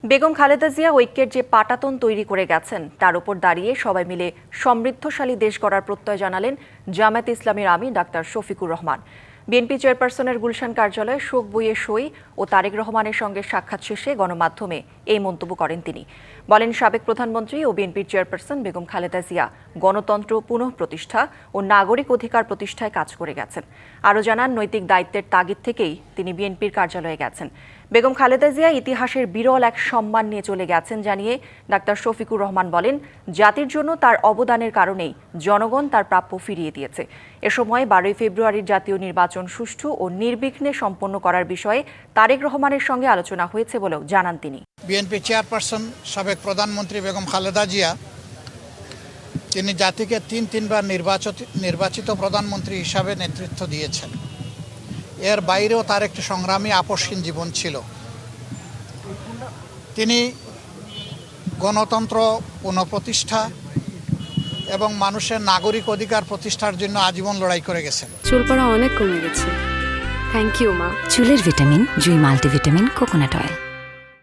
বেগম খালেদা জিয়া ঐক্যের যে পাটাতন তৈরি করে গেছেন তার উপর দাঁড়িয়ে সবাই মিলে সমৃদ্ধশালী দেশ গড়ার প্রত্যয় জানালেন জামায়াতে ইসলামীর আমির ডাক্তার শফিকুর রহমান। বিএনপি চেয়ারপারসনের গুলশান কার্যালয়ে শোক বইয়ে সই ও তারেক রহমানের সঙ্গে সাক্ষাৎ শেষে গণমাধ্যমে এই মন্তব্য করেন তিনি। বলেন, সাবেক প্রধানমন্ত্রী ও বিএনপির চেয়ারপারসন বেগম খালেদা জিয়া গণতন্ত্র পুনঃপ্রতিষ্ঠা ও নাগরিক অধিকার প্রতিষ্ঠায় কাজ করে গেছেন। আরও জানান, নৈতিক দায়িত্বের তাগিদ থেকেই তিনি বিএনপির কার্যালয়ে গেছেন। বেগম খালেদা জিয়া ইতিহাসের বিরল এক সম্মান নিয়ে চলে গেছেন জানিয়ে ডাক্তার শফিকুর রহমান বলেন, জাতির জন্য তার অবদানের কারণেই জনগণ তার প্রাপ্য ফিরিয়ে দিয়েছে। এ সময় 12 ফেব্রুয়ারির জাতীয় নির্বাচন সুষ্ঠু ও নির্বিঘ্নে সম্পন্ন করার বিষয়ে তারেক রহমানের সঙ্গে আলোচনা হয়েছে বলেও জানান তিনি। বিএনপি চেয়ারপারসন সাবেক প্রধানমন্ত্রী বেগম খালেদা জিয়া তিনি জাতিকে তিনবার নির্বাচিত প্রধানমন্ত্রী হিসাবে নেতৃত্ব দিয়েছেন। এর বাইরেও তার একটি সংগ্রামী আপসহীন জীবন ছিল। তিনি গণতন্ত্র পুনঃপ্রতিষ্ঠা এবং মানুষের নাগরিক অধিকার প্রতিষ্ঠার জন্য আজীবন লড়াই করে গেছেন। চুল পড়া অনেক কমে গেছে। থ্যাংক ইউ মা। চুলের ভিটামিন জুই মাল্টিভিটামিন কোকোনাট অয়েল।